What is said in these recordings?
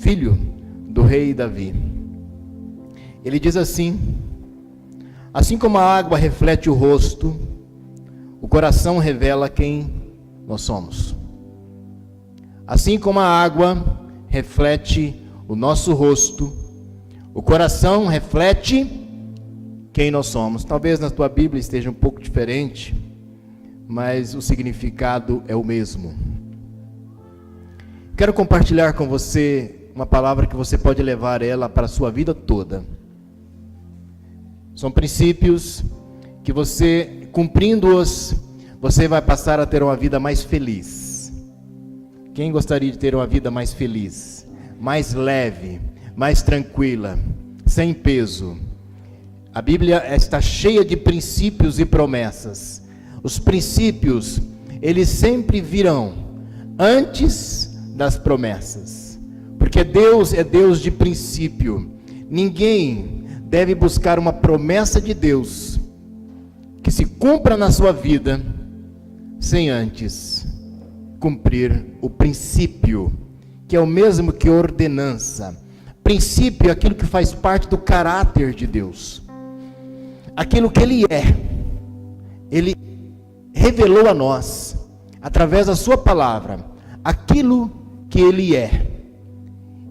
filho do rei Davi. Ele diz assim: assim como a água reflete o rosto, o coração revela quem nós somos. Assim como a água reflete o nosso rosto, o coração reflete quem nós somos. Talvez na tua Bíblia esteja um pouco diferente, mas o significado é o mesmo. Quero compartilhar com você uma palavra que você pode levar ela para a sua vida toda. São princípios que você, cumprindo-os, você vai passar a ter uma vida mais feliz. Quem gostaria de ter uma vida mais feliz, mais leve, mais tranquila, sem peso? A Bíblia está cheia de princípios e promessas. Os princípios, eles sempre virão antes das promessas, porque Deus é Deus de princípio. Ninguém deve buscar uma promessa de Deus que se cumpra na sua vida sem antes cumprir o princípio, que é o mesmo que ordenança. Princípio é aquilo que faz parte do caráter de Deus, aquilo que Ele é. Ele revelou a nós, através da sua palavra, aquilo que Ele é,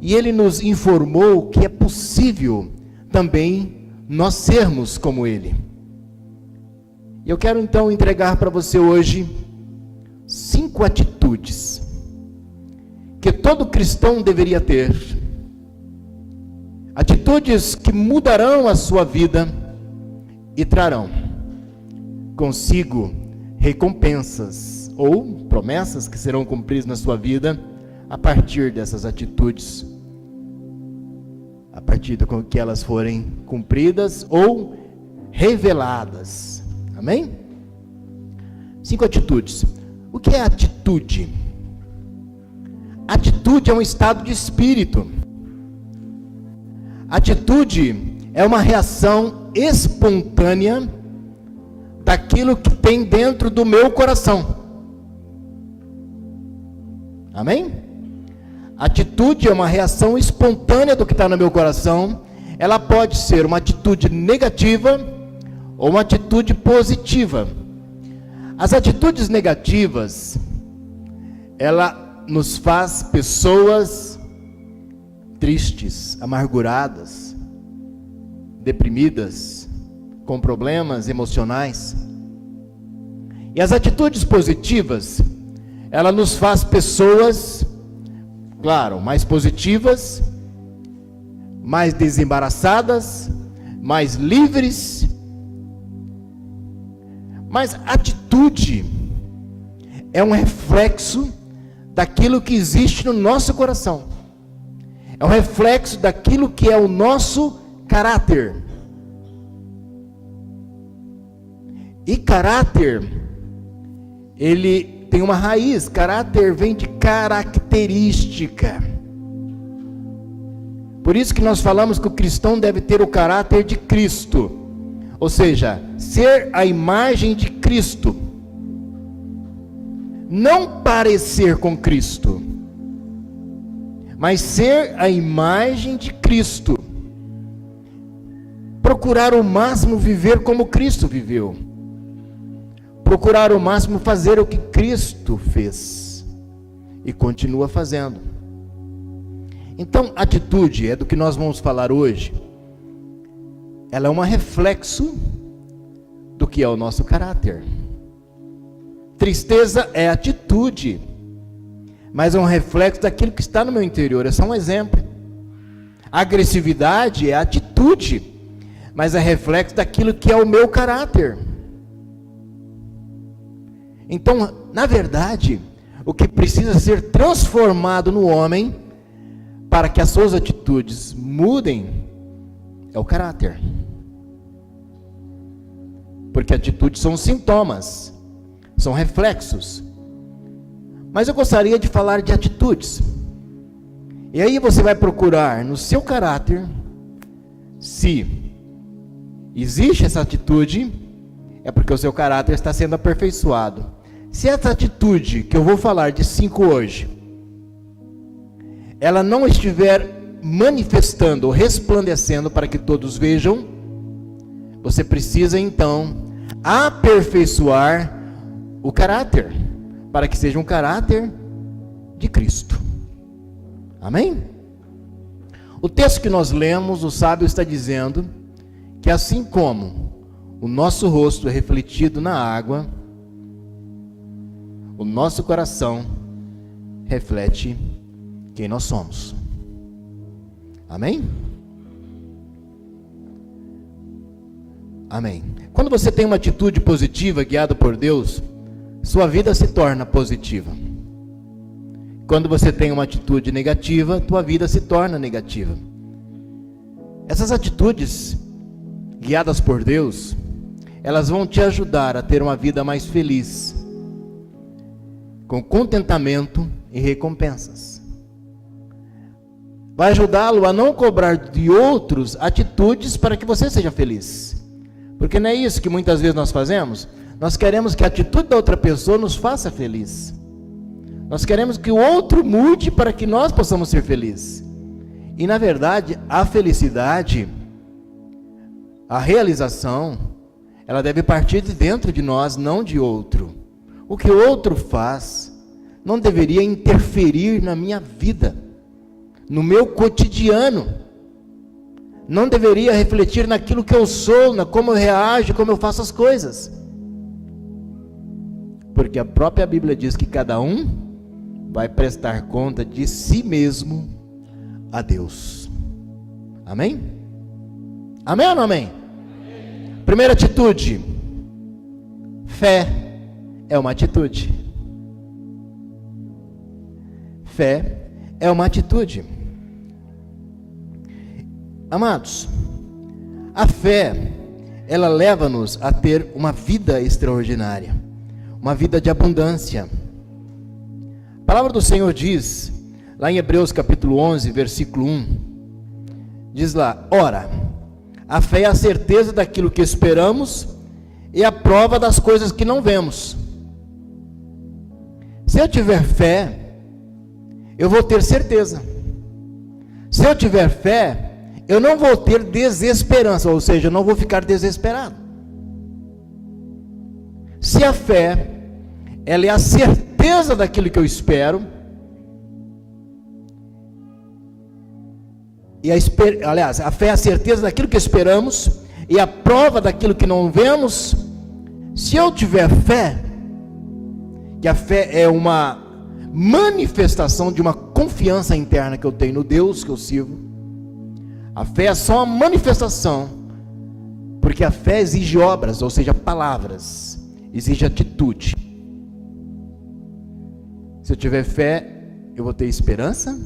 e Ele nos informou que é possível também nós sermos como Ele. E eu quero então entregar para você hoje 5 atitudes que todo cristão deveria ter, atitudes que mudarão a sua vida e trarão consigo recompensas ou promessas que serão cumpridas na sua vida a partir dessas atitudes, a partir de que elas forem cumpridas ou reveladas. Amém? 5 atitudes. O que é atitude? Atitude é um estado de espírito. Atitude é uma reação espontânea daquilo que tem dentro do meu coração. Amém? Atitude é uma reação espontânea do que está no meu coração. Ela pode ser uma atitude negativa ou uma atitude positiva. As atitudes negativas, ela nos faz pessoas tristes, amarguradas, deprimidas, com problemas emocionais. E as atitudes positivas, ela nos faz pessoas, claro, mais positivas, mais desembaraçadas, mais livres. Mas atitude é um reflexo daquilo que existe no nosso coração. É um reflexo daquilo que é o nosso caráter. E caráter, ele tem uma raiz. Caráter vem de característica. Por isso que nós falamos que o cristão deve ter o caráter de Cristo. Ou seja, ser a imagem de Cristo. Não parecer com Cristo, mas ser a imagem de Cristo. Procurar o máximo viver como Cristo viveu. Procurar o máximo fazer o que Cristo fez e continua fazendo. Então, atitude é do que nós vamos falar hoje. Ela é um reflexo do que é o nosso caráter. Tristeza é atitude, mas é um reflexo daquilo que está no meu interior. É só um exemplo. Agressividade é atitude, mas é reflexo daquilo que é o meu caráter. Então, na verdade, o que precisa ser transformado no homem, para que as suas atitudes mudem, é o caráter. Porque atitudes são sintomas, são reflexos. Mas eu gostaria de falar de atitudes. E aí você vai procurar no seu caráter, se existe essa atitude, é porque o seu caráter está sendo aperfeiçoado. Se essa atitude, que eu vou falar de 5 hoje, ela não estiver manifestando ou resplandecendo para que todos vejam, você precisa então aperfeiçoar o caráter, para que seja um caráter de Cristo. Amém? O texto que nós lemos, o sábio está dizendo que assim como o nosso rosto é refletido na água, o nosso coração reflete quem nós somos. Amém? Amém. Quando você tem uma atitude positiva guiada por Deus, sua vida se torna positiva. Quando você tem uma atitude negativa, tua vida se torna negativa. Essas atitudes guiadas por Deus, elas vão te ajudar a ter uma vida mais feliz, com contentamento e recompensas. Vai ajudá-lo a não cobrar de outros atitudes para que você seja feliz. Porque não é isso que muitas vezes nós fazemos? Nós queremos que a atitude da outra pessoa nos faça feliz. Nós queremos que o outro mude para que nós possamos ser felizes. E na verdade, a felicidade, a realização, ela deve partir de dentro de nós, não de outro. O que o outro faz não deveria interferir na minha vida, no meu cotidiano. Não deveria refletir naquilo que eu sou, na como eu reajo, como eu faço as coisas. Porque a própria Bíblia diz que cada um vai prestar conta de si mesmo a Deus. Amém? Amém ou não amém? Primeira atitude. Fé é uma atitude. Fé é uma atitude. Amados, a fé, ela leva-nos a ter uma vida extraordinária, uma vida de abundância. A palavra do Senhor diz, lá em Hebreus capítulo 11, versículo 1, diz lá: ora, a fé é a certeza daquilo que esperamos e a prova das coisas que não vemos. Se eu tiver fé, eu vou ter certeza. Se eu tiver fé, eu não vou ter desesperança, ou seja, eu não vou ficar desesperado. Se a fé, ela é a certeza daquilo que eu espero, aliás, a fé é a certeza daquilo que esperamos e a prova daquilo que não vemos. Se eu tiver fé, que a fé é uma manifestação de uma confiança interna que eu tenho no Deus que eu sirvo. A fé é só uma manifestação, porque a fé exige obras, ou seja, palavras, exige atitude. Se eu tiver fé, eu vou ter esperança,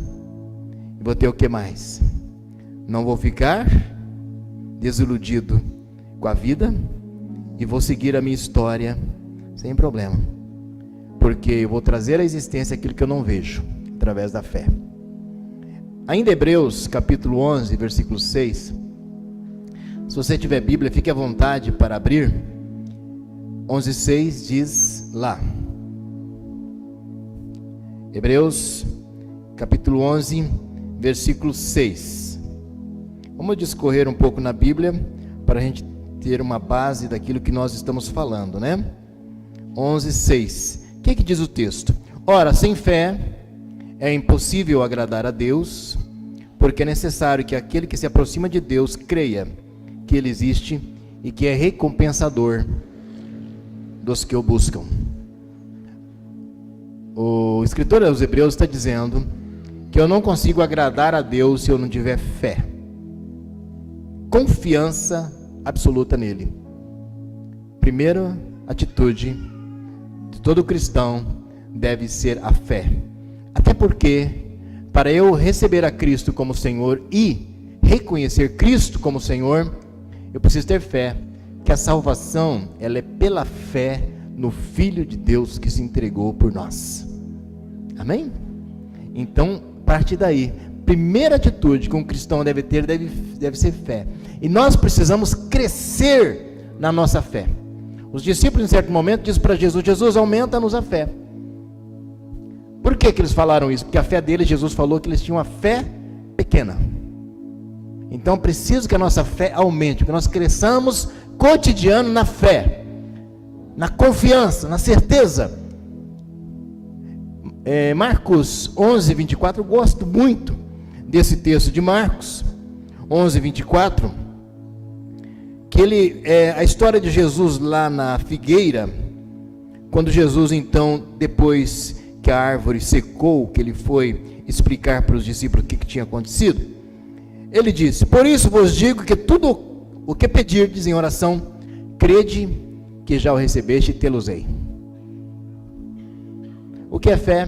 e vou ter o que mais? Não vou ficar desiludido com a vida, e vou seguir a minha história sem problema, porque eu vou trazer à existência aquilo que eu não vejo, através da fé. Ainda Hebreus capítulo 11, versículo 6, se você tiver Bíblia, fique à vontade para abrir. 11:6 diz lá, Hebreus capítulo 11, versículo 6. Vamos discorrer um pouco na Bíblia, para a gente ter uma base daquilo que nós estamos falando, né? 11:6, o que diz o texto? Ora, sem fé é impossível agradar a Deus, porque é necessário que aquele que se aproxima de Deus creia que Ele existe e que é recompensador dos que o buscam. O escritor aos Hebreus está dizendo que eu não consigo agradar a Deus se eu não tiver fé, confiança absoluta nele. Primeira atitude de todo cristão deve ser a fé. Até porque, para eu receber a Cristo como Senhor e reconhecer Cristo como Senhor, eu preciso ter fé, que a salvação, ela é pela fé no Filho de Deus que se entregou por nós. Amém? Então, parte daí. Primeira atitude que um cristão deve ter, deve ser fé. E nós precisamos crescer na nossa fé. Os discípulos, em certo momento, dizem para Jesus: Jesus, aumenta-nos a fé. Por que eles falaram isso? Porque a fé deles, Jesus falou que eles tinham uma fé pequena. Então preciso que a nossa fé aumente, que nós cresçamos cotidiano na fé, na confiança, na certeza. Marcos 11, 24, eu gosto muito desse texto de Marcos 11, 24, que a história de Jesus lá na figueira, quando Jesus então, depois que a árvore secou, que ele foi explicar para os discípulos o que tinha acontecido, ele disse: por isso vos digo que tudo o que pedirdes em oração, crede que já o recebeste e tê-los-ei. O que é fé?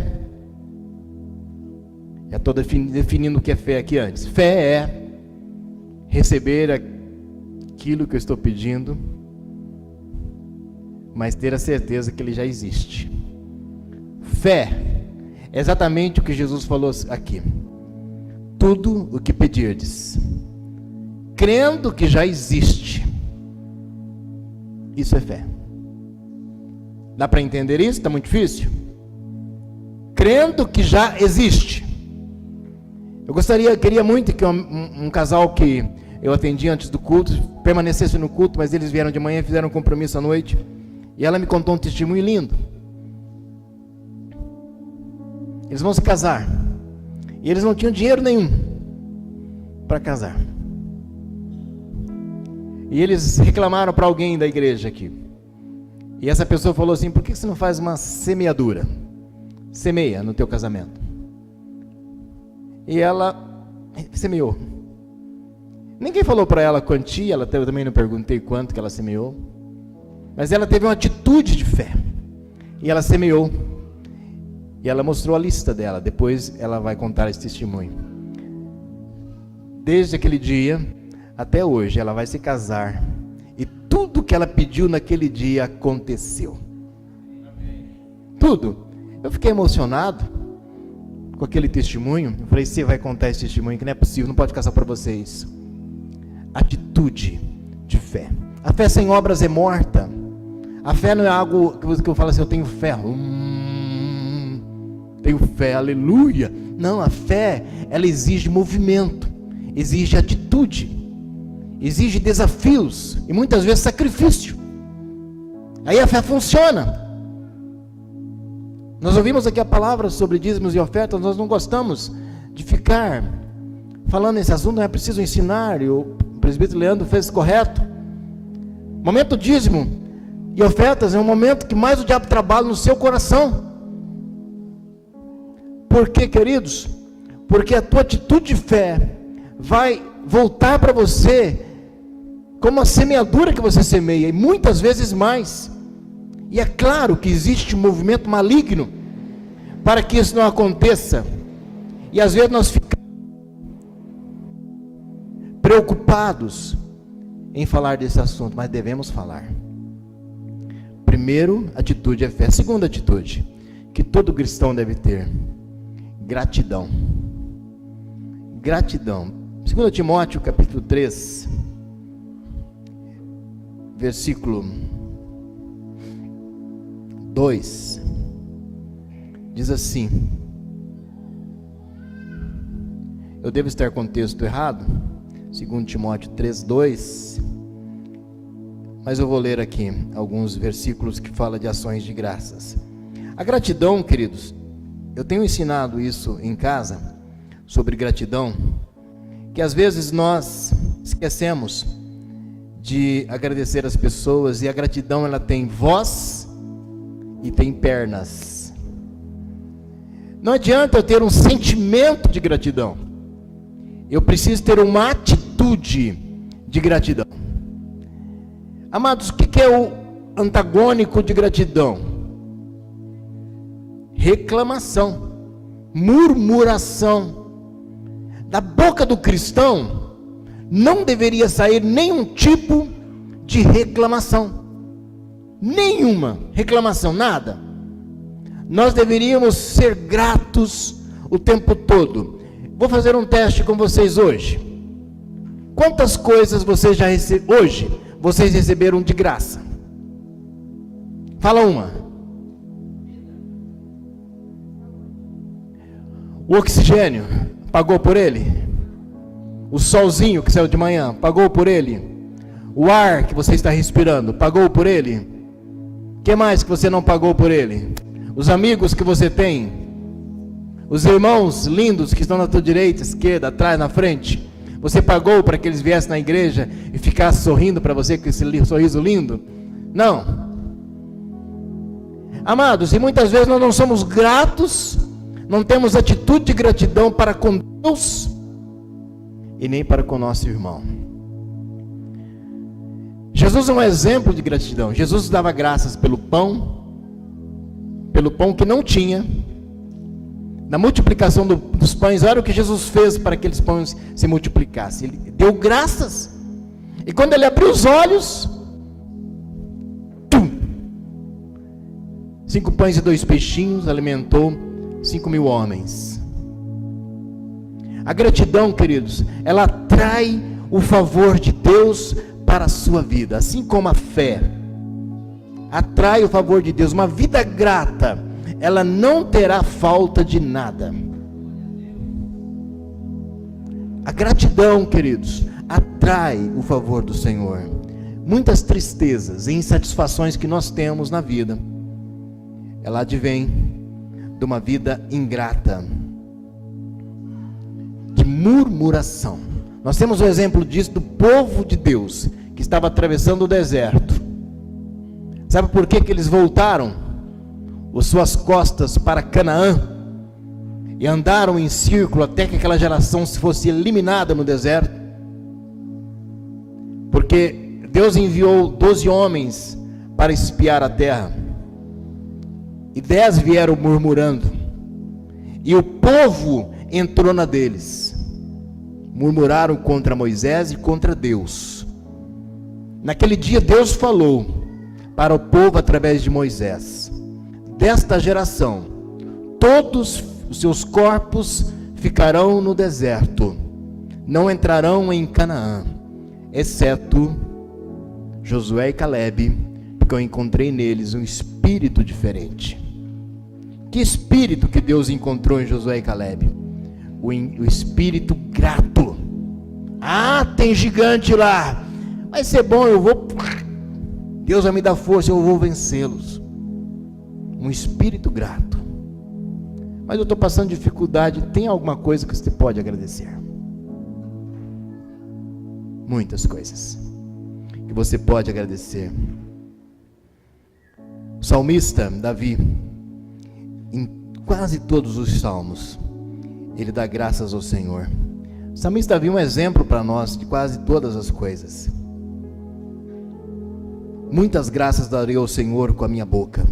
Já estou definindo o que é fé aqui antes. Fé é receber aquilo que eu estou pedindo, mas ter a certeza que ele já existe. Fé é exatamente o que Jesus falou aqui. Tudo o que pedirdes, crendo que já existe. Isso é fé. Dá para entender isso? Está muito difícil? Crendo que já existe. Eu queria muito que um casal que eu atendi antes do culto permanecesse no culto, mas eles vieram de manhã e fizeram um compromisso à noite. E ela me contou um testemunho lindo. Eles vão se casar. E eles não tinham dinheiro nenhum para casar. E eles reclamaram para alguém da igreja aqui. E essa pessoa falou assim: por que você não faz uma semeadura? Semeia no teu casamento. E ela semeou. Ninguém falou para ela a quantia, eu também não perguntei quanto que ela semeou. Mas ela teve uma atitude de fé. E ela semeou. E ela mostrou a lista dela. Depois ela vai contar esse testemunho. Desde aquele dia até hoje, ela vai se casar. E tudo que ela pediu naquele dia aconteceu. Tudo. Eu fiquei emocionado com aquele testemunho. Eu falei: você vai contar esse testemunho, que não é possível, não pode ficar só para vocês. Atitude de fé. A fé sem obras é morta. A fé não é algo que eu falo assim: eu tenho fé. Tenho fé, aleluia. Não, a fé, ela exige movimento, exige atitude, exige desafios e muitas vezes sacrifício. Aí a fé funciona. Nós ouvimos aqui a palavra sobre dízimos e ofertas. Nós não gostamos de ficar falando nesse assunto, não é preciso ensinar, e o presbítero Leandro fez correto. Momento dízimo e ofertas é um momento que mais o diabo trabalha no seu coração. Por quê, queridos? Porque a tua atitude de fé vai voltar para você como a semeadura que você semeia, e muitas vezes mais. E é claro que existe um movimento maligno para que isso não aconteça. E às vezes nós ficamos preocupados em falar desse assunto, mas devemos falar. Primeiro, atitude é fé. Segunda atitude que todo cristão deve ter: gratidão. Gratidão. 2 Timóteo capítulo 3, versículo 2, diz assim, eu devo estar com o texto errado, 2 Timóteo 3, 2, mas eu vou ler aqui alguns versículos que falam de ações de graças. A gratidão, queridos, eu tenho ensinado isso em casa, sobre gratidão, que às vezes nós esquecemos de agradecer as pessoas, e a gratidão ela tem voz e tem pernas. Não adianta eu ter um sentimento de gratidão, eu preciso ter uma atitude de gratidão. Amados, o que é o antagônico de gratidão? Reclamação, murmuração. Da boca do cristão não deveria sair nenhum tipo de reclamação, nenhuma reclamação, nada. Nós deveríamos ser gratos o tempo todo. Vou fazer um teste com vocês hoje. Quantas coisas vocês já receberam hoje? Vocês receberam de graça? Fala uma. O oxigênio, pagou por ele? O solzinho que saiu de manhã, pagou por ele? O ar que você está respirando, pagou por ele? O que mais que você não pagou por ele? Os amigos que você tem? Os irmãos lindos que estão na tua direita, esquerda, atrás, na frente? Você pagou para que eles viessem na igreja e ficassem sorrindo para você com esse sorriso lindo? Não. Amados, e muitas vezes nós não somos gratos, não temos atitude de gratidão para com Deus e nem para com nosso irmão. Jesus é um exemplo de gratidão. Jesus dava graças pelo pão que não tinha. Na multiplicação dos pães, olha o que Jesus fez para que aqueles pães se multiplicassem. Ele deu graças. E quando ele abriu os olhos, 5 pães e 2 peixinhos, alimentou 5.000 homens. A gratidão, queridos, ela atrai o favor de Deus para a sua vida, assim como a fé atrai o favor de Deus. Uma vida grata, ela não terá falta de nada. A gratidão, queridos, atrai o favor do Senhor. Muitas tristezas e insatisfações que nós temos na vida, ela advém de uma vida ingrata, de murmuração. Nós temos o exemplo disso do povo de Deus, que estava atravessando o deserto. Sabe por que eles voltaram as suas costas para Canaã e andaram em círculo até que aquela geração fosse eliminada no deserto? Porque Deus enviou 12 homens para espiar a terra, e 10 vieram murmurando, e o povo entrou na deles. Murmuraram contra Moisés e contra Deus. Naquele dia Deus falou para o povo através de Moisés: desta geração, todos os seus corpos ficarão no deserto, não entrarão em Canaã, exceto Josué e Calebe, porque eu encontrei neles um espírito diferente. Que espírito que Deus encontrou em Josué e Calebe? O espírito grato. Ah, tem gigante lá, vai ser bom, Deus vai me dar força, eu vou vencê-los. Um espírito grato. Mas eu estou passando dificuldade, tem alguma coisa que você pode agradecer? Muitas coisas que você pode agradecer. O salmista Davi, em quase todos os salmos, ele dá graças ao Senhor. O salmista Davi é um exemplo para nós de quase todas as coisas. Muitas graças darei ao Senhor com a minha boca.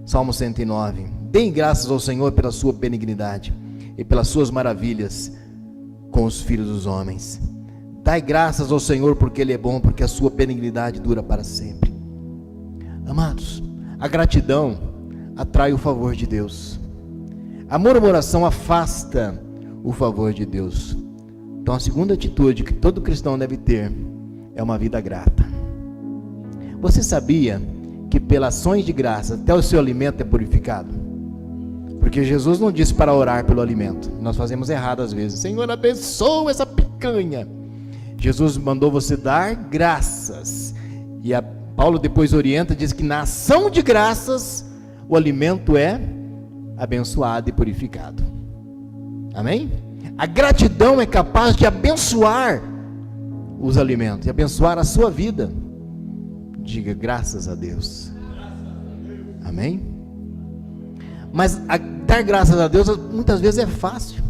Salmo 109. Deem graças ao Senhor pela sua benignidade e pelas suas maravilhas com os filhos dos homens. Dai graças ao Senhor porque Ele é bom, porque a sua benignidade dura para sempre. Amados, a gratidão atrai o favor de Deus. A murmuração afasta o favor de Deus. Então a segunda atitude que todo cristão deve ter é uma vida grata. Você sabia que pelas ações de graça até o seu alimento é purificado? Porque Jesus não disse para orar pelo alimento. Nós fazemos errado às vezes. Senhor, abençoa essa picanha. Jesus mandou você dar graças. E Paulo depois orienta, diz que na ação de graças o alimento é abençoado e purificado. Amém? A gratidão é capaz de abençoar os alimentos, e abençoar a sua vida. Diga graças a Deus. Amém? Mas dar graças a Deus muitas vezes é fácil,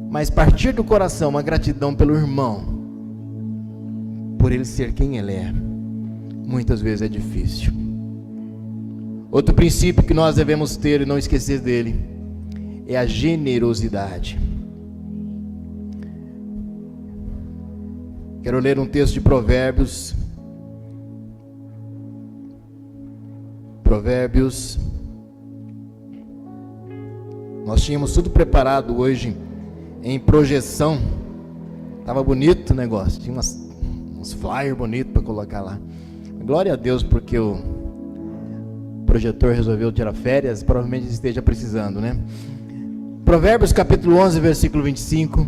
mas partir do coração uma gratidão pelo irmão, por ele ser quem ele é, muitas vezes é difícil. Outro princípio que nós devemos ter e não esquecer dele é a generosidade. Quero ler um texto de Provérbios. Nós tínhamos tudo preparado hoje em projeção. Estava bonito o negócio. Tinha uns flyers bonitos para colocar lá. Glória a Deus, porque o projetor resolveu tirar férias. Provavelmente esteja precisando, né? Provérbios capítulo 11, versículo 25,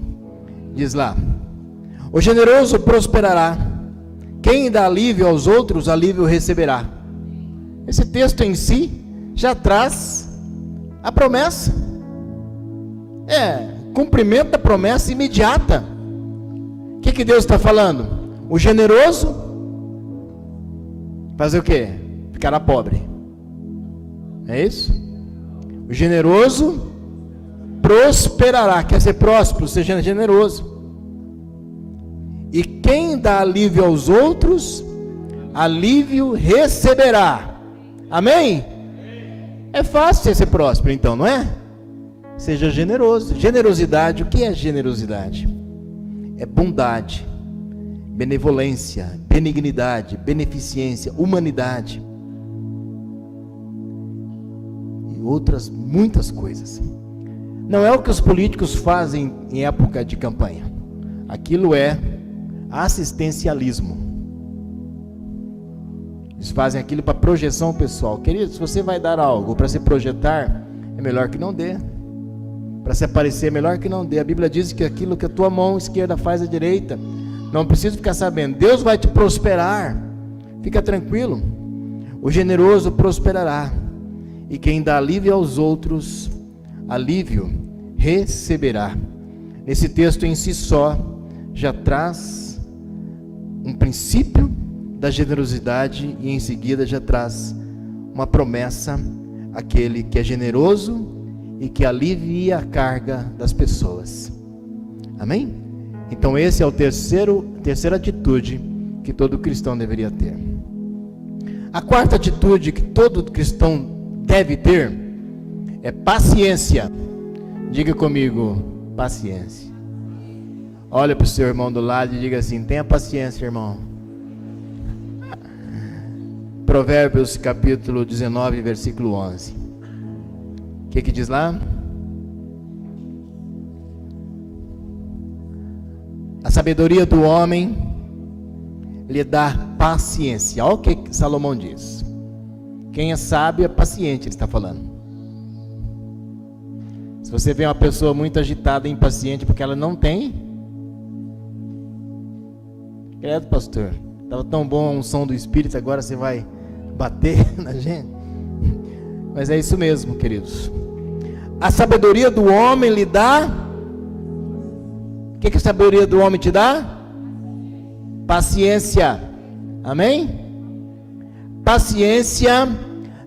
diz lá: o generoso prosperará, quem dá alívio aos outros, alívio receberá. Esse texto em si já traz a promessa, cumprimento da promessa imediata. O que Deus está falando? O generoso fazer o quê? Ficará pobre. É isso? O generoso prosperará. Quer ser próspero? Seja generoso. E quem dá alívio aos outros, alívio receberá. Amém? É fácil ser próspero então, não é? Seja generoso. Generosidade, o que é generosidade? É bondade, benevolência, benignidade, beneficência, humanidade e outras muitas coisas. Não é o que os políticos fazem em época de campanha. Aquilo é assistencialismo. Eles fazem aquilo para projeção pessoal. Querido, se você vai dar algo para se projetar, é melhor que não dê. Para se aparecer, é melhor que não dê. A Bíblia diz que aquilo que a tua mão esquerda faz, a direita. Não precisa ficar sabendo. Deus vai te prosperar. Fica tranquilo. O generoso prosperará. E quem dá alívio aos outros, alívio receberá. Nesse texto em si só, já traz um princípio da generosidade e em seguida já traz uma promessa àquele que é generoso e que alivia a carga das pessoas. Amém? Então esse é a terceira atitude que todo cristão deveria ter. A quarta atitude que todo cristão deve ter é paciência. Diga comigo, paciência. Olha para o seu irmão do lado e diga assim: tenha paciência, irmão. Provérbios capítulo 19, versículo 11. O que diz lá? A sabedoria do homem lhe dá paciência. Olha o que Salomão diz. Quem é sábio é paciente, ele está falando. Se você vê uma pessoa muito agitada e impaciente porque ela não tem, credo, pastor, estava tão bom a unção do Espírito, agora você vai bater na gente? Mas é isso mesmo, queridos. A sabedoria do homem lhe dá. O que a sabedoria do homem te dá? Paciência. Amém? Paciência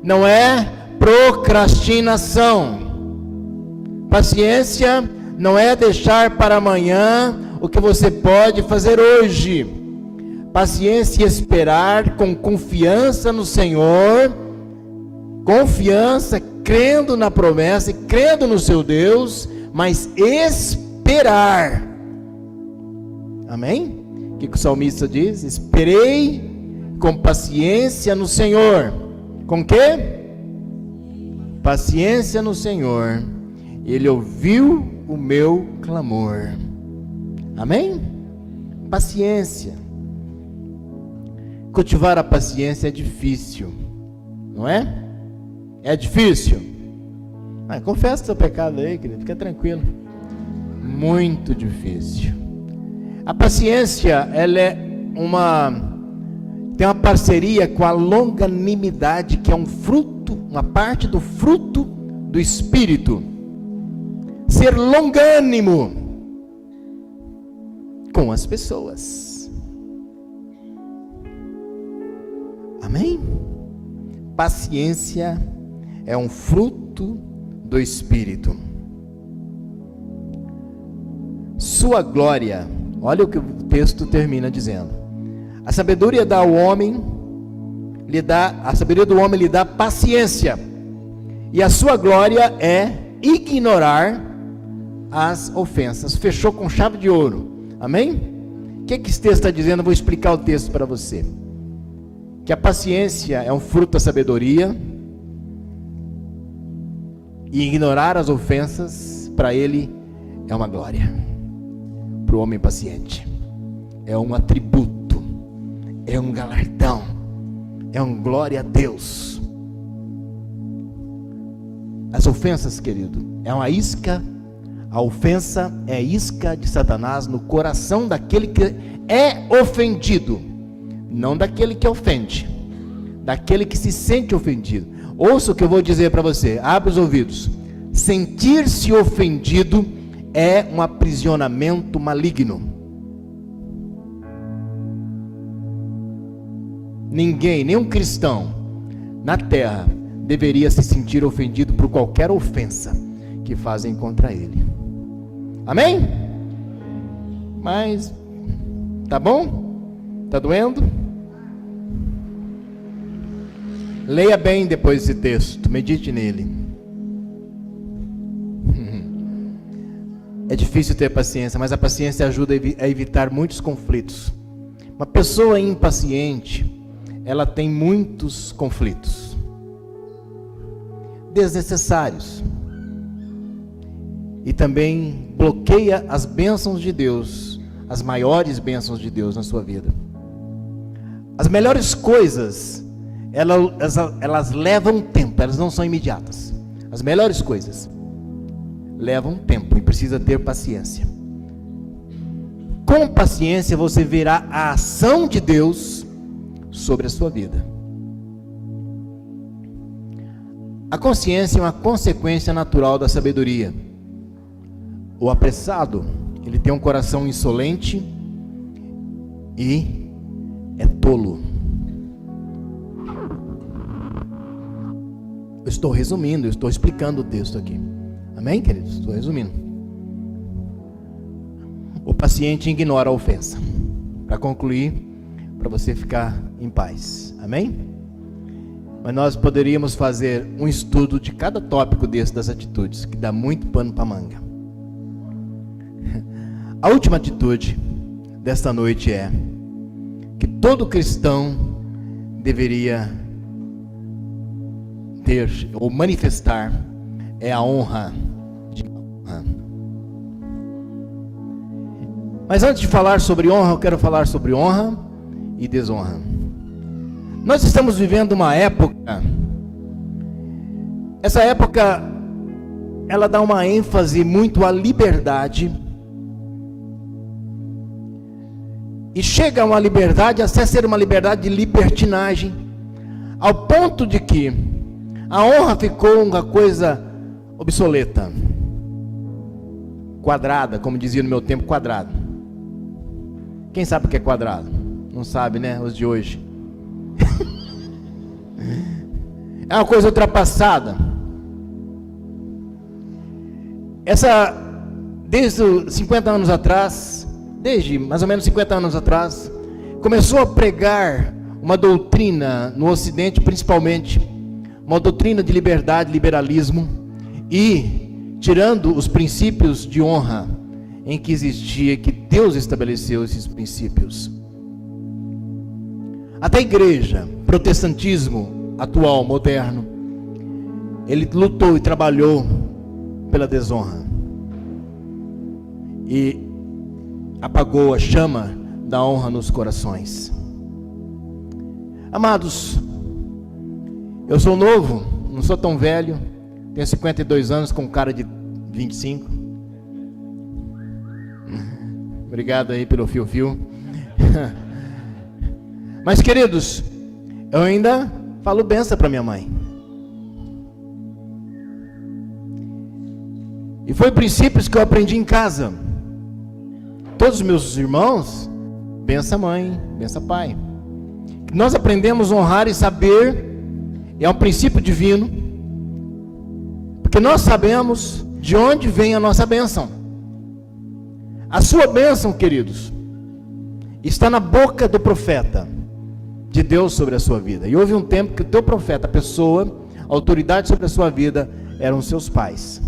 não é procrastinação. Paciência não é deixar para amanhã o que você pode fazer hoje. Paciência é esperar com confiança no Senhor, confiança, crendo na promessa e crendo no seu Deus, mas esperar. Amém? O que o salmista diz? Esperei com paciência no Senhor. Com quê? Paciência no Senhor. Ele ouviu o meu clamor. Amém? Paciência. Cultivar a paciência é difícil, não é? É difícil. Confessa o seu pecado aí, querido, fica tranquilo. Muito difícil. A paciência, ela tem uma parceria com a longanimidade, que é um fruto, uma parte do fruto do Espírito. Ser longânimo com as pessoas. Amém? Paciência é um fruto do Espírito. Sua glória, olha o que o texto termina dizendo. A sabedoria do homem lhe dá paciência, e a sua glória é ignorar as ofensas. Fechou com chave de ouro. Amém? O que esse texto está dizendo? Eu vou explicar o texto para você. Que a paciência é um fruto da sabedoria, e ignorar as ofensas para ele é uma glória. Para o homem paciente é um atributo, é um galardão, é um glória a Deus. As ofensas, querido, é uma isca A ofensa é isca de Satanás no coração daquele que é ofendido, não daquele que ofende, daquele que se sente ofendido. Ouça o que eu vou dizer para você, abre os ouvidos. Sentir-se ofendido é um aprisionamento maligno. Ninguém, nenhum cristão na terra deveria se sentir ofendido por qualquer ofensa que fazem contra ele. Amém? Mas, tá bom? Tá doendo? Leia bem depois esse texto, medite nele. É difícil ter paciência, mas a paciência ajuda a evitar muitos conflitos. Uma pessoa impaciente, ela tem muitos conflitos desnecessários e também bloqueia as bênçãos de Deus, as maiores bênçãos de Deus na sua vida. As melhores coisas, elas levam tempo, elas não são imediatas. As melhores coisas levam tempo e precisa ter paciência. Com paciência você verá a ação de Deus sobre a sua vida. A consciência é uma consequência natural da sabedoria. O apressado, ele tem um coração insolente e é tolo. Eu estou resumindo, eu estou explicando o texto aqui. Amém, queridos? Estou resumindo. O paciente ignora a ofensa. Para concluir, para você ficar em paz. Amém? Mas nós poderíamos fazer um estudo de cada tópico desse das atitudes, que dá muito pano para manga. A última atitude desta noite é que todo cristão deveria ter ou manifestar é a honra. Mas antes de falar sobre honra, eu quero falar sobre honra e desonra. Nós estamos vivendo uma época, essa época, ela dá uma ênfase muito à liberdade, e chega a uma liberdade, até ser uma liberdade de libertinagem, ao ponto de que a honra ficou uma coisa obsoleta, quadrada, como dizia no meu tempo, quadrado. Quem sabe o que é quadrado? Não sabe, né? Os de hoje. É uma coisa ultrapassada. Desde 50 anos atrás, desde mais ou menos 50 anos atrás, começou a pregar uma doutrina no Ocidente, principalmente, uma doutrina de liberdade, liberalismo, e tirando os princípios de honra em que existia, que Deus estabeleceu esses princípios. Até a igreja, protestantismo atual, moderno, ele lutou e trabalhou pela desonra e apagou a chama da honra nos corações. Amados, eu sou novo, não sou tão velho, tenho 52 anos com cara de 25. Obrigado aí pelo fio-fio. Mas, queridos, eu ainda falo benção para minha mãe. E foi princípios que eu aprendi em casa. Todos os meus irmãos, benção mãe, benção pai. Nós aprendemos a honrar e saber, é um princípio divino, porque nós sabemos de onde vem a nossa bênção. A sua bênção, queridos, está na boca do profeta de Deus sobre a sua vida. E houve um tempo que o teu profeta, a pessoa, a autoridade sobre a sua vida, eram seus pais.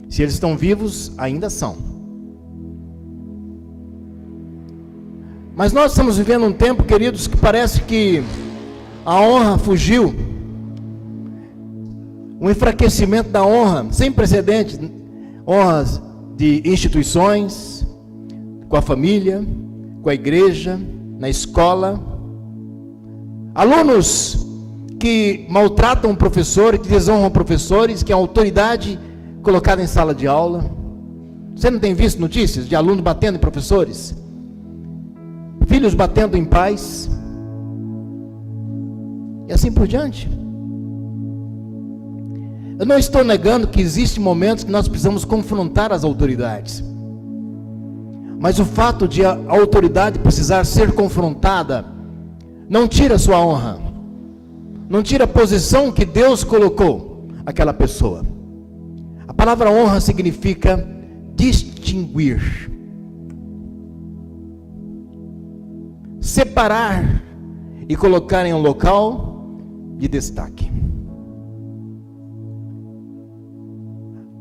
Se eles estão vivos, ainda são. Mas nós estamos vivendo um tempo, queridos, que parece que a honra fugiu. Um enfraquecimento da honra, sem precedentes. Honras de instituições, com a família, com a igreja, na escola. Alunos que maltratam professores, que desonram professores, que é a autoridade colocada em sala de aula. Você não tem visto notícias de alunos batendo em professores? Filhos batendo em pais? E assim por diante. Eu não estou negando que existem momentos que nós precisamos confrontar as autoridades. Mas o fato de a autoridade precisar ser confrontada não tira a sua honra. Não tira a posição que Deus colocou aquela pessoa. A palavra honra significa distinguir, separar e colocar em um local de destaque.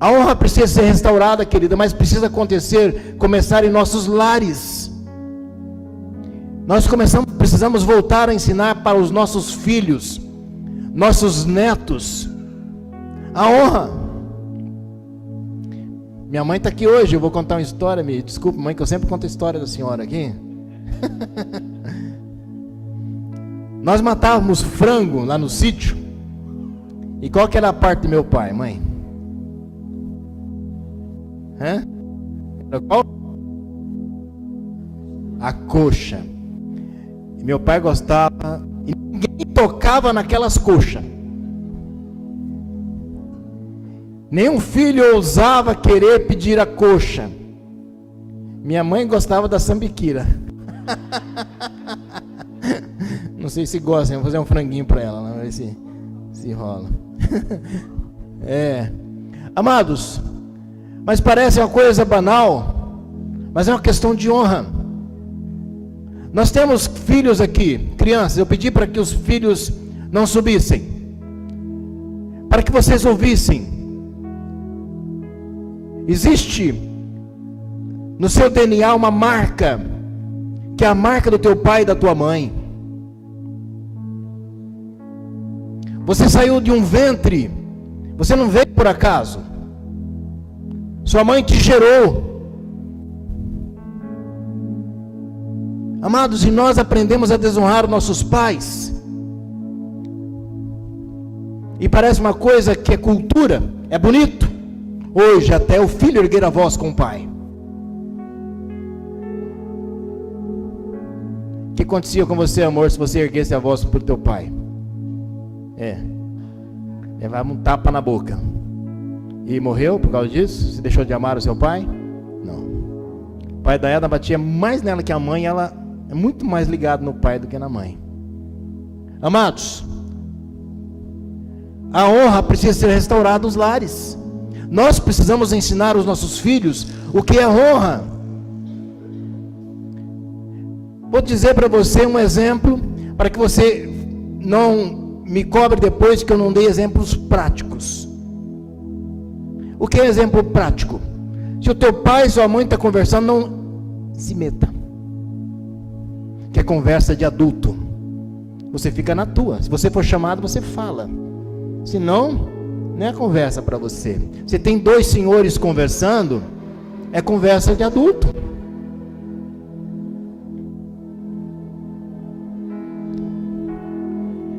A honra precisa ser restaurada, querida, mas precisa começar em nossos lares. Nós precisamos voltar a ensinar para os nossos filhos, nossos netos, a honra. Minha mãe está aqui hoje, eu vou contar uma história, me desculpe, mãe, que eu sempre conto a história da senhora aqui. Nós matávamos frango lá no sítio. E qual que era a parte do meu pai, mãe? Era qual? A coxa. E meu pai gostava, e ninguém tocava naquelas coxas. Nenhum filho ousava querer pedir a coxa. Minha mãe gostava da sambiquira. Não sei se gosta, vou fazer um franguinho para ela, vamos ver se rola. Amados, mas parece uma coisa banal, mas é uma questão de honra. Nós temos filhos aqui, crianças, eu pedi para que os filhos não subissem, para que vocês ouvissem. Existe no seu DNA uma marca, que é a marca do teu pai e da tua mãe. Você saiu de um ventre, você não veio por acaso. Sua mãe te gerou. Amados, e nós aprendemos a desonrar os nossos pais. E parece uma coisa que é cultura, é bonito. Hoje até o filho erguer a voz com o pai. O que acontecia com você, amor, se você erguesse a voz para o teu pai? Levava um tapa na boca. E morreu por causa disso? Você deixou de amar o seu pai? Não. O pai da Eda batia mais nela que a mãe. Ela é muito mais ligada no pai do que na mãe. Amados, a honra precisa ser restaurada nos lares. Nós precisamos ensinar os nossos filhos o que é honra. Vou dizer para você um exemplo, para que você não me cobre depois que eu não dei exemplos práticos. O que é exemplo prático? Se o teu pai e sua mãe estão conversando, não se meta. Que é conversa de adulto. Você fica na tua. Se você for chamado, você fala. Se não, não é conversa para você. Se tem dois senhores conversando, é conversa de adulto.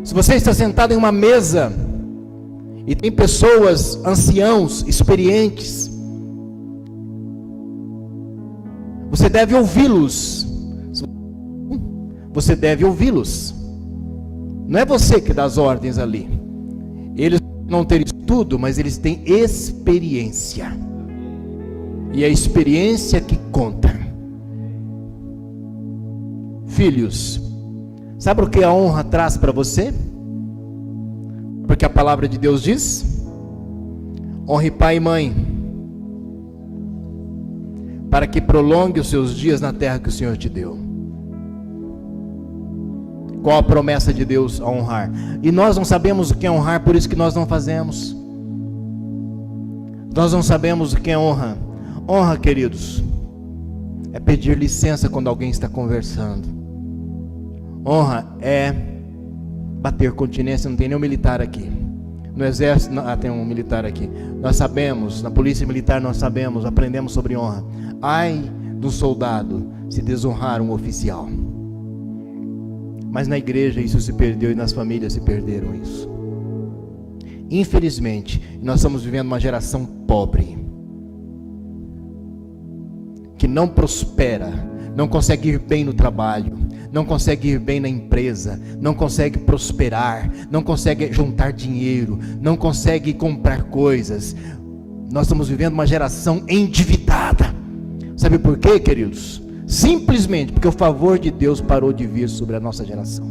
Se você está sentado em uma mesa e tem pessoas, anciãos, experientes, você deve ouvi-los. Você deve ouvi-los. Não é você que dá as ordens ali. Eles não têm estudo, mas eles têm experiência. E é a experiência que conta. Filhos, sabe o que a honra traz para você? Porque a palavra de Deus diz: honre pai e mãe, para que prolongue os seus dias na terra que o Senhor te deu. Qual a promessa de Deus a honrar? E nós não sabemos o que é honrar, por isso que nós não fazemos. Nós não sabemos o que é honra. Honra, queridos, é pedir licença quando alguém está conversando. Honra é bater continência. Não tem nenhum militar aqui. No exército, tem um militar aqui. Nós sabemos, na polícia militar nós sabemos, aprendemos sobre honra. Ai do soldado se desonrar um oficial. Mas na igreja isso se perdeu e nas famílias se perderam isso. Infelizmente, nós estamos vivendo uma geração pobre. não prospera, não consegue ir bem no trabalho, não consegue ir bem na empresa, não consegue prosperar, não consegue juntar dinheiro, não consegue comprar coisas. Nós estamos vivendo uma geração endividada. Sabe por quê, queridos? Simplesmente porque o favor de Deus parou de vir sobre a nossa geração.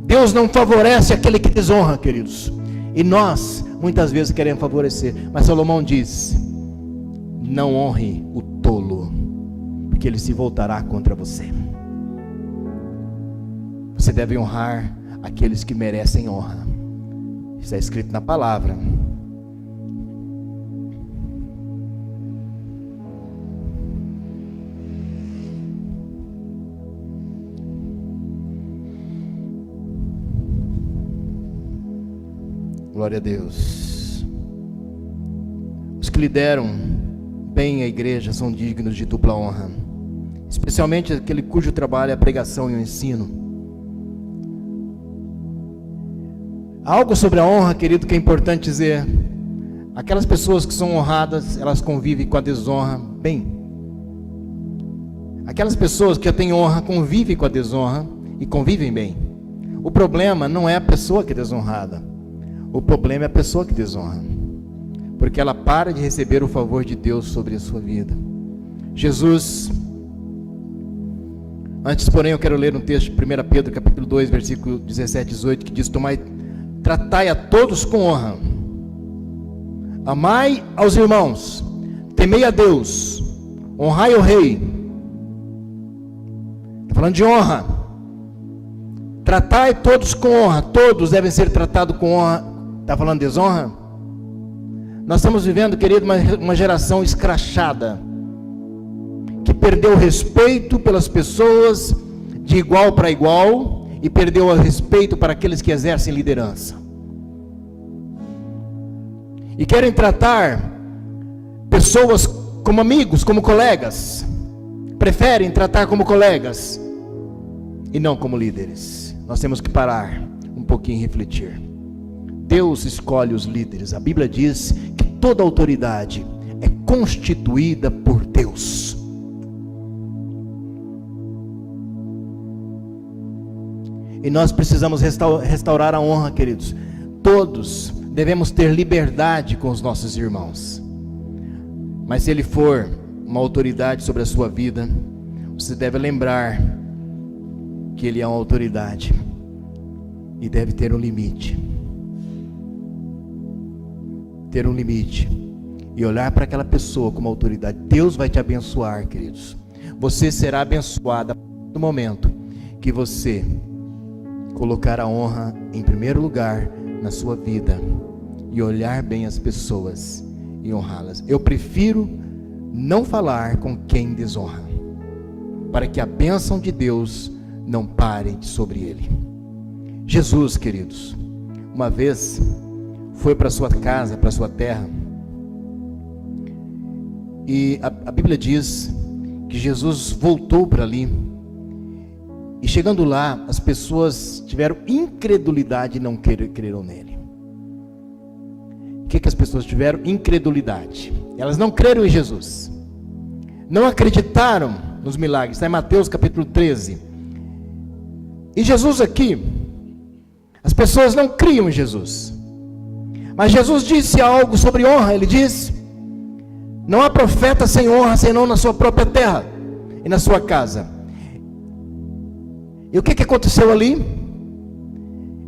Deus não favorece aquele que desonra, queridos. E nós, muitas vezes, queremos favorecer. Mas Salomão diz: não honre o tolo, porque ele se voltará contra você. Você deve honrar aqueles que merecem honra. Está escrito na palavra. Glória a Deus. Os que lideram bem a igreja são dignos de dupla honra, especialmente aquele cujo trabalho é a pregação e o ensino. Algo sobre a honra, querido, que é importante dizer: aquelas pessoas que são honradas, elas convivem com a desonra bem. Aquelas pessoas que já têm honra convivem com a desonra e convivem bem. O problema não é a pessoa que é desonrada, o problema é a pessoa que desonra, porque ela para de receber o favor de Deus sobre a sua vida. Jesus, antes porém eu quero ler um texto de 1 Pedro capítulo 2, versículo 17 e 18, que diz: tratai a todos com honra, amai aos irmãos, temei a Deus, honrai o rei. Está falando de honra. Tratai todos com honra, todos devem ser tratados com honra. Está falando de desonra? Nós estamos vivendo, querido, uma geração escrachada, que perdeu o respeito pelas pessoas de igual para igual, e perdeu o respeito para aqueles que exercem liderança, e querem tratar pessoas como amigos, como colegas, preferem tratar como colegas e não como líderes. Nós temos que parar um pouquinho e refletir. Deus escolhe os líderes. A Bíblia diz que toda autoridade é constituída por Deus. E nós precisamos restaurar a honra, queridos. Todos devemos ter liberdade com os nossos irmãos. Mas se ele for uma autoridade sobre a sua vida, você deve lembrar que ele é uma autoridade e deve ter um limite. Ter um limite e olhar para aquela pessoa como autoridade. Deus vai te abençoar, queridos. Você será abençoado no momento que você colocar a honra em primeiro lugar na sua vida e olhar bem as pessoas e honrá-las. Eu prefiro não falar com quem desonra, para que a bênção de Deus não pare sobre ele. Jesus, queridos, uma vez foi para sua casa, para sua terra, e a Bíblia diz que Jesus voltou para ali, e chegando lá, as pessoas tiveram incredulidade e não creram nele. O que as pessoas tiveram? Incredulidade. Elas não creram em Jesus, não acreditaram nos milagres. Está em Mateus capítulo 13. E Jesus aqui, as pessoas não criam em Jesus. Mas Jesus disse algo sobre honra. Ele diz: não há profeta sem honra, senão na sua própria terra e na sua casa. E o que aconteceu ali?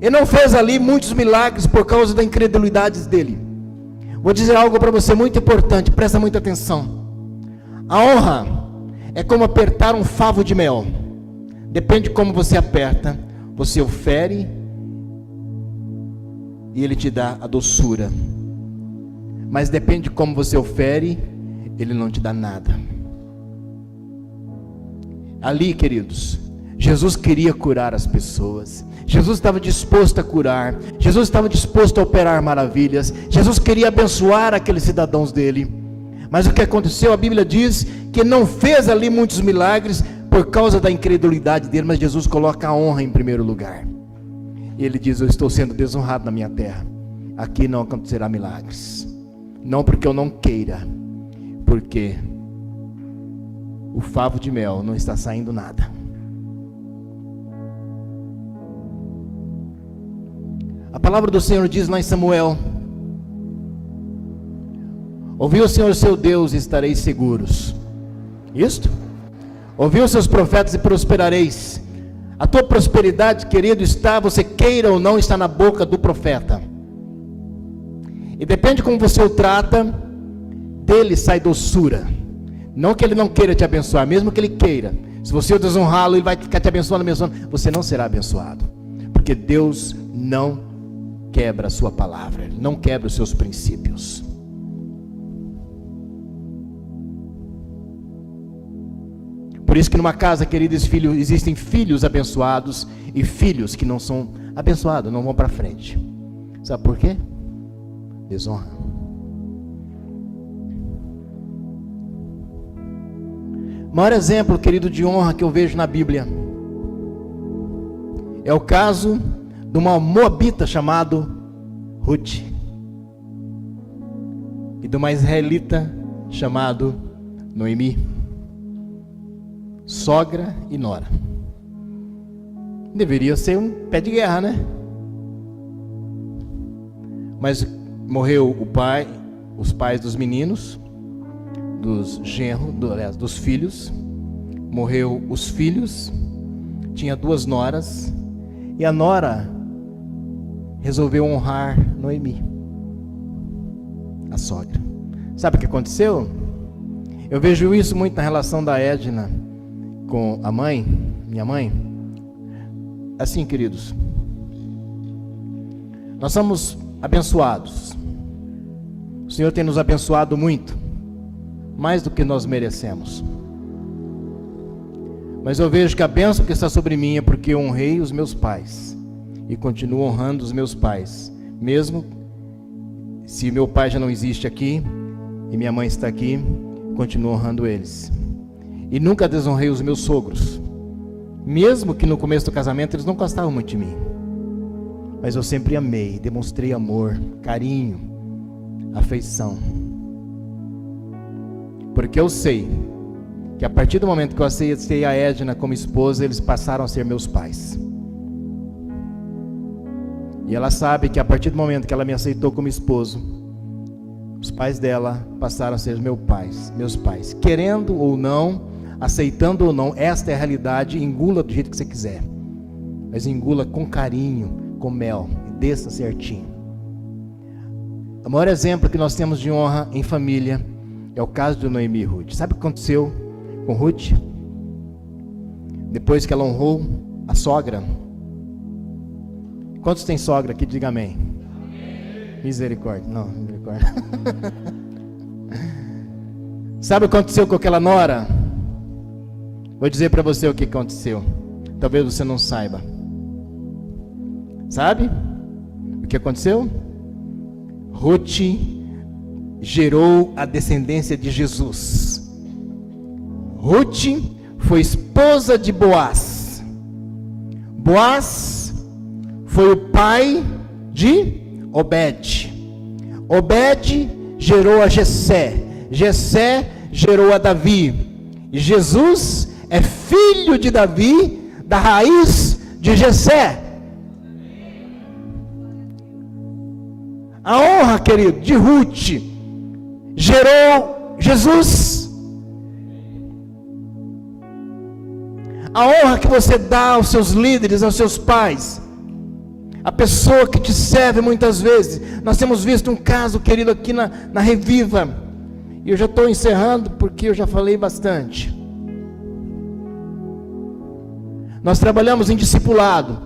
Ele não fez ali muitos milagres por causa da incredulidade dele. Vou dizer algo para você muito importante, presta muita atenção. A honra é como apertar um favo de mel. Depende de como você aperta, você o fere e ele te dá a doçura. Mas depende de como você o fere, ele não te dá nada. Ali, queridos, Jesus queria curar as pessoas. Jesus estava disposto a curar. Jesus estava disposto a operar maravilhas. Jesus queria abençoar aqueles cidadãos dele. Mas o que aconteceu? A Bíblia diz que não fez ali muitos milagres por causa da incredulidade dele. Mas Jesus coloca a honra em primeiro lugar. E ele diz: eu estou sendo desonrado na minha terra. Aqui não acontecerá milagres. Não porque eu não queira, porque o favo de mel não está saindo nada. A palavra do Senhor diz lá em Samuel: ouviu o Senhor seu Deus e estareis seguros. Isto? Ouviu os seus profetas e prosperareis. A tua prosperidade, querido, está, você queira ou não, está na boca do profeta. E depende como você o trata, dele sai doçura. Não que ele não queira te abençoar, mesmo que ele queira. Se você o desonrá-lo, ele vai ficar te abençoando, você não será abençoado. Porque Deus não quebra a sua palavra, Ele não quebra os seus princípios. Por isso que numa casa, queridos filhos, existem filhos abençoados e filhos que não são abençoados, não vão para frente. Sabe por quê? Desonra. O maior exemplo, querido, de honra que eu vejo na Bíblia é o caso de uma moabita chamado Ruth e de uma israelita chamado Noemi, sogra e nora. Deveria ser um pé de guerra, né? Mas morreu o pai, os pais dos meninos, dos genros, dos filhos. Morreu os filhos. Tinha 2 noras. E a nora resolveu honrar Noemi, a sogra. Sabe o que aconteceu? Eu vejo isso muito na relação da Edna com a mãe, minha mãe. Assim, queridos, nós somos abençoados. O Senhor tem nos abençoado muito, mais do que nós merecemos. Mas eu vejo que a bênção que está sobre mim é porque eu honrei os meus pais e continuo honrando os meus pais, mesmo se meu pai já não existe aqui e minha mãe está aqui, continuo honrando eles. E nunca desonrei os meus sogros, mesmo que no começo do casamento eles não gostavam muito de mim, mas eu sempre amei, demonstrei amor, carinho, afeição, porque eu sei que a partir do momento que eu aceitei a Edna como esposa, eles passaram a ser meus pais. E ela sabe que a partir do momento que ela me aceitou como esposo, os pais dela passaram a ser meus pais. Querendo ou não, aceitando ou não, esta é a realidade. Engula do jeito que você quiser, mas engula com carinho, com mel, e desça certinho. O maior exemplo que nós temos de honra em família é o caso de Noemi e Ruth. Sabe o que aconteceu com Ruth? Depois que ela honrou a sogra. Quantos tem sogra aqui? Diga amém. Misericórdia. Não, misericórdia. Sabe o que aconteceu com aquela nora? Vou dizer para você o que aconteceu. Talvez você não saiba. Sabe o que aconteceu? Ruth gerou a descendência de Jesus. Ruth foi esposa de Boaz. Boaz foi o pai de Obed. Obed gerou a Jessé. Jessé gerou a Davi. E Jesus é filho de Davi, da raiz de Jessé. A honra, querido, de Ruth gerou Jesus. A honra que você dá aos seus líderes, aos seus pais, a pessoa que te serve muitas vezes. Nós temos visto um caso, querido, aqui na Reviva, e eu já estou encerrando porque eu já falei bastante. Nós trabalhamos em discipulado.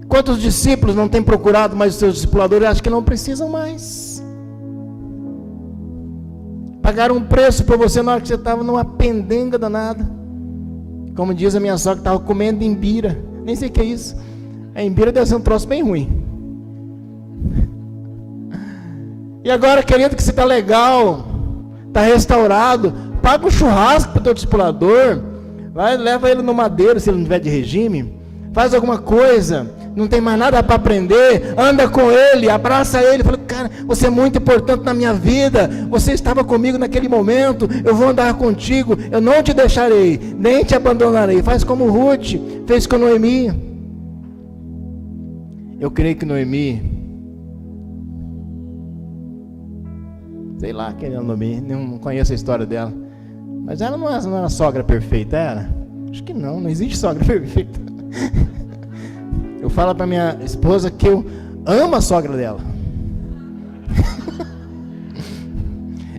Quantos discípulos não têm procurado mais os seus discipuladores? Acho que não precisam mais. Pagaram um preço para você na hora que você estava numa pendenga danada. Como diz a minha sogra, estava comendo imbira. Nem sei o que é isso. A imbira deve ser um troço bem ruim. E agora, querido, que você está legal, está restaurado, paga um churrasco para o teu discipulador. Vai, leva ele no madeiro, se ele não tiver de regime. faz alguma coisa, não tem mais nada para aprender, anda com ele, abraça ele, fala, cara, você é muito importante na minha vida, você estava comigo naquele momento, eu vou andar contigo, eu não te deixarei, nem te abandonarei. Faz como Ruth fez com Noemi. Eu creio que Noemi, sei lá quem é Noemi, não conheço a história dela, mas ela não era sogra perfeita, era? Acho que não existe sogra perfeita. Eu falo para minha esposa que eu amo a sogra dela.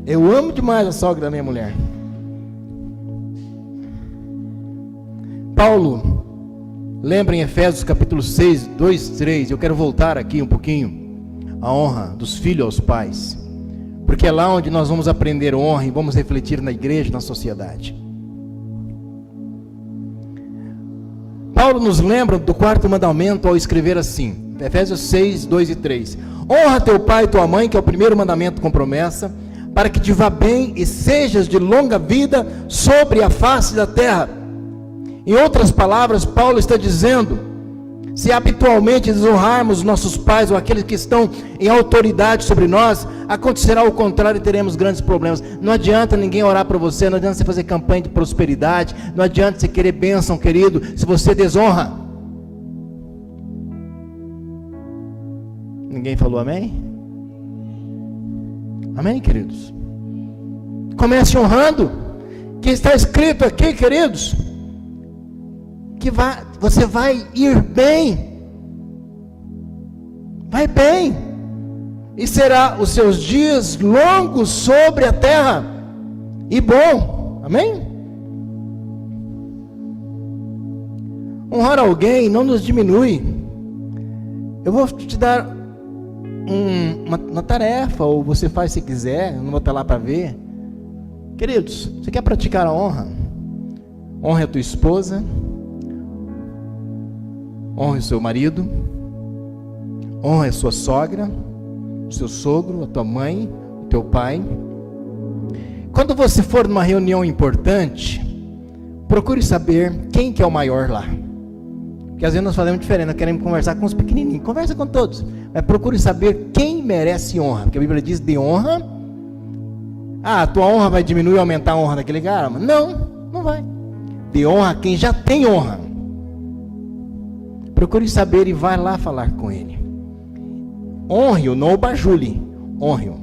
Eu amo demais a sogra da minha mulher. Paulo lembra em Efésios capítulo 6, 2, 3, eu quero voltar aqui um pouquinho, a honra dos filhos aos pais, porque é lá onde nós vamos aprender honra e vamos refletir na igreja, na sociedade. Paulo nos lembra do quarto mandamento ao escrever assim, Efésios 6, 2 e 3, honra teu pai e tua mãe, que é o primeiro mandamento com promessa, para que te vá bem e sejas de longa vida sobre a face da terra. Em outras palavras, Paulo está dizendo, se habitualmente desonrarmos nossos pais ou aqueles que estão em autoridade sobre nós, acontecerá o contrário e teremos grandes problemas. Não adianta ninguém orar por você, não adianta você fazer campanha de prosperidade, não adianta você querer bênção, querido, se você desonra. Ninguém falou amém? Amém, queridos? Comece honrando, que está escrito aqui, queridos, que você vai ir bem, vai bem, e será os seus dias longos sobre a terra, e bom, amém? Honrar alguém não nos diminui. Eu vou te dar uma tarefa, ou você faz se quiser, eu não vou estar lá para ver. Queridos, você quer praticar a honra? Honre a tua esposa, honre o seu marido, honre a sua sogra, o seu sogro, a tua mãe, o teu pai. Quando você for numa reunião importante, procure saber quem que é o maior lá. Porque às vezes nós fazemos diferente, nós queremos conversar com os pequenininhos, conversa com todos, mas procure saber quem merece honra, porque a Bíblia diz de honra. A tua honra vai diminuir ou aumentar a honra daquele cara? Não vai. De honra quem já tem honra. Procure saber e vai lá falar com ele. Honre-o, não o bajule. Honre-o.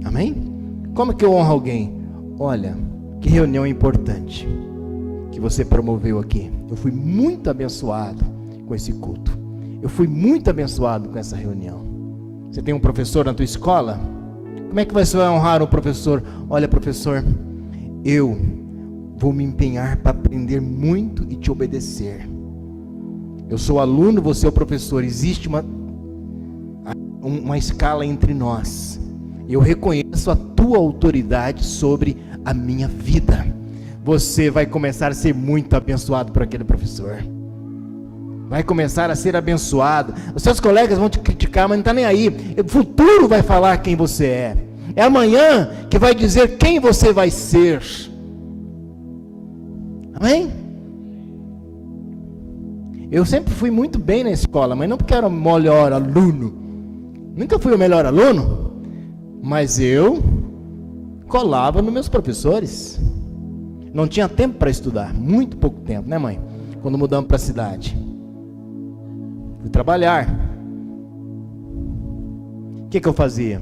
Amém? Como que eu honro alguém? Olha, que reunião importante que você promoveu aqui. Eu fui muito abençoado com esse culto. Eu fui muito abençoado com essa reunião. Você tem um professor na tua escola? Como é que você vai honrar o professor? Olha, professor, eu vou me empenhar para aprender muito e te obedecer. Eu sou aluno, você é o professor. Existe uma escala entre nós. Eu reconheço a tua autoridade sobre a minha vida. Você vai começar a ser muito abençoado por aquele professor. Vai começar a ser abençoado. Os seus colegas vão te criticar, mas não está nem aí. O futuro vai falar quem você é. É amanhã que vai dizer quem você vai ser. Amém? Eu sempre fui muito bem na escola, mas não porque era o melhor aluno. Nunca fui o melhor aluno, mas eu colava nos meus professores. Não tinha tempo para estudar, muito pouco tempo, né, mãe? Quando mudamos para a cidade. Fui trabalhar. O que eu fazia?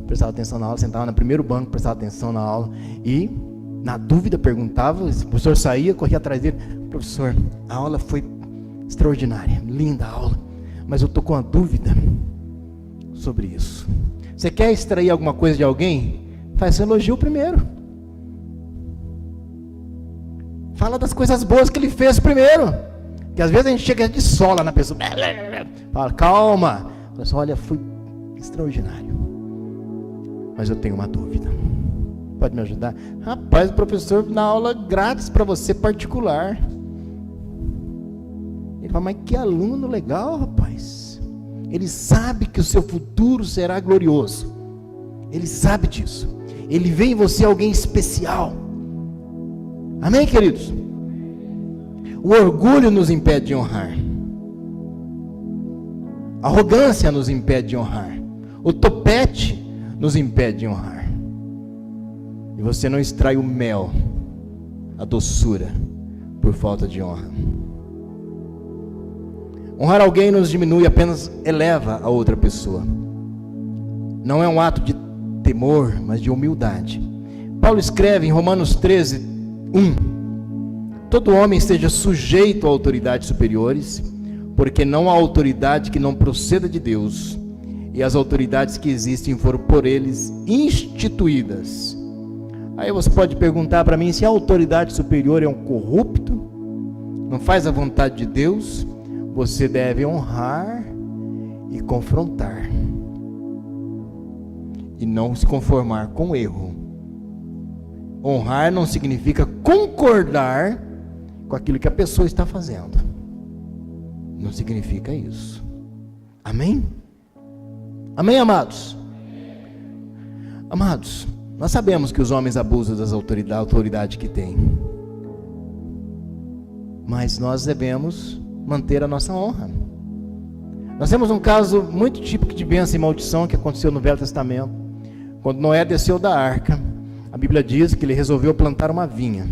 Prestava atenção na aula, sentava no primeiro banco, prestava atenção na aula e, na dúvida, perguntava. O professor saía, corria atrás dele. Professor, a aula foi extraordinária, linda a aula, mas eu estou com uma dúvida sobre isso. Você quer extrair alguma coisa de alguém? Faz seu elogio primeiro. Fala das coisas boas que ele fez primeiro. Porque às vezes a gente chega de sola na pessoa. Fala, calma. Fala assim, olha, foi extraordinário, mas eu tenho uma dúvida. Pode me ajudar? Rapaz, o professor dá aula grátis para você, particular. Ele fala, mas que aluno legal, rapaz. Ele sabe que o seu futuro será glorioso. Ele sabe disso. Ele vê em você alguém especial. Amém, queridos? O orgulho nos impede de honrar. A arrogância nos impede de honrar. O topete nos impede de honrar. E você não extrai o mel, a doçura, por falta de honra. Honrar alguém nos diminui, apenas eleva a outra pessoa. Não é um ato de temor, mas de humildade. Paulo escreve em Romanos 13, 1: todo homem esteja sujeito a autoridades superiores, porque não há autoridade que não proceda de Deus, e as autoridades que existem foram por eles instituídas. Aí você pode perguntar para mim, se a autoridade superior é um corrupto, não faz a vontade de Deus, você deve honrar e confrontar, e não se conformar com o erro. Honrar não significa concordar com aquilo que a pessoa está fazendo. Não significa isso. Amém? Amém, amados? Amados, nós sabemos que os homens abusam da autoridade que têm, mas nós devemos manter a nossa honra. Nós temos um caso muito típico de bênção e maldição que aconteceu no Velho Testamento. Quando Noé desceu da arca, a Bíblia diz que ele resolveu plantar uma vinha.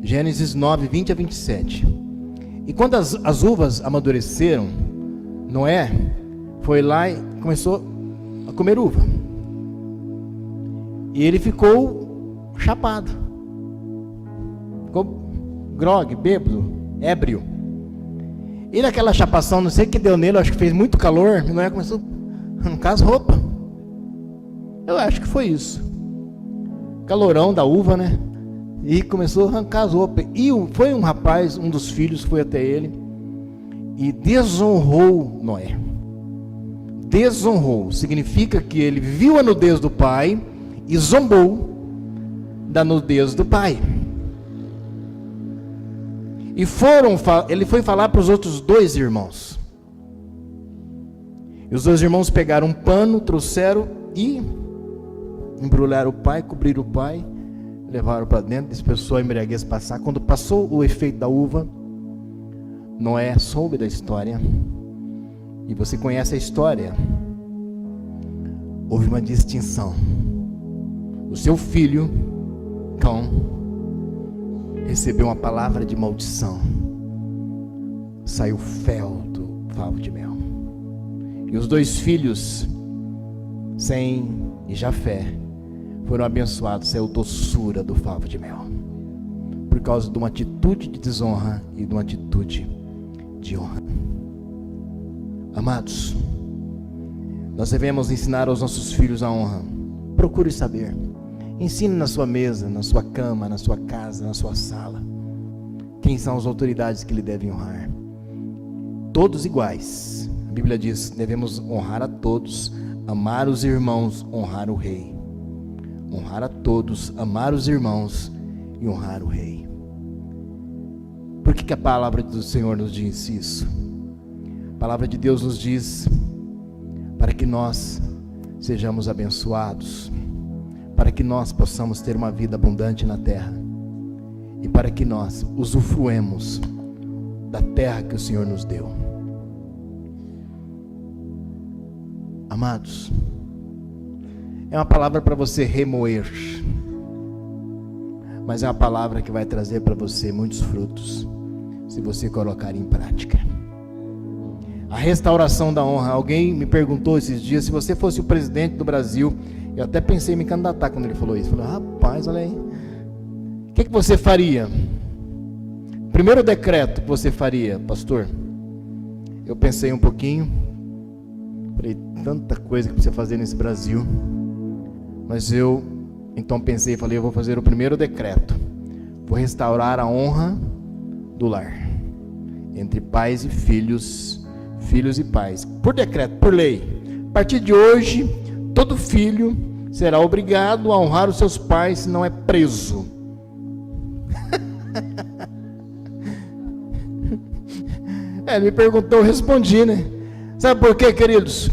Gênesis 9, 20 a 27. E quando as uvas amadureceram, Noé foi lá e começou a comer uva. E ele ficou chapado. Ficou grogue, bêbado, ébrio. E naquela chapação, não sei o que deu nele, acho que fez muito calor, Noé começou a arrancar as roupas. Eu acho que foi isso. Calorão da uva, né? E começou a arrancar as roupas. E foi um rapaz, um dos filhos, foi até ele e desonrou Noé. Desonrou significa que ele viu a nudez do pai e zombou da nudez do pai. E ele foi falar para os outros dois irmãos. E os dois irmãos pegaram um pano, trouxeram e embrulharam o pai, cobriram o pai, levaram para dentro, dispersou a embriaguez passar. Quando passou o efeito da uva, Noé soube da história. E você conhece a história. Houve uma distinção. O seu filho, Cão, recebeu uma palavra de maldição. Saiu fel do favo de mel. E os dois filhos, Sem e Jafé, foram abençoados, saiu doçura do favo de mel, por causa de uma atitude de desonra e de uma atitude de honra. Amados, nós devemos ensinar aos nossos filhos a honra. Procure saber. Ensine na sua mesa, na sua cama, na sua casa, na sua sala, quem são as autoridades que lhe devem honrar. Todos iguais. A Bíblia diz, devemos honrar a todos, amar os irmãos, honrar o rei. Honrar a todos, amar os irmãos e honrar o rei. Por que a palavra do Senhor nos diz isso? A palavra de Deus nos diz para que nós sejamos abençoados, para que nós possamos ter uma vida abundante na terra e para que nós usufruemos da terra que o Senhor nos deu. Amados, é uma palavra para você remoer, mas é uma palavra que vai trazer para você muitos frutos, se você colocar em prática. A restauração da honra. Alguém me perguntou esses dias, se você fosse o presidente do Brasil, eu até pensei em me candidatar quando ele falou isso. Eu falei, rapaz, olha aí, o que você faria? Primeiro decreto que você faria, pastor? Eu pensei um pouquinho, falei, tanta coisa que precisa fazer nesse Brasil, mas eu então pensei e falei, eu vou fazer o primeiro decreto, vou restaurar a honra do lar, entre pais e filhos, filhos e pais, por decreto, por lei. A partir de hoje, todo filho será obrigado a honrar os seus pais, se não é preso. Ele me perguntou, eu respondi, né? Sabe por quê, queridos?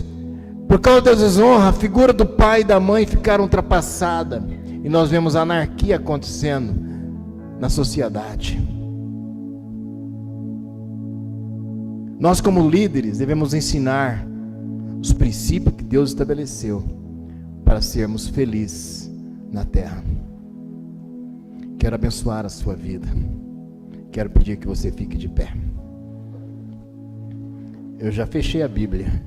Por causa da desonra, a figura do pai e da mãe ficaram ultrapassada, e nós vemos a anarquia acontecendo na sociedade. Nós, como líderes, devemos ensinar os princípios que Deus estabeleceu para sermos felizes na terra. Quero abençoar a sua vida. Quero pedir que você fique de pé. Eu já fechei a Bíblia.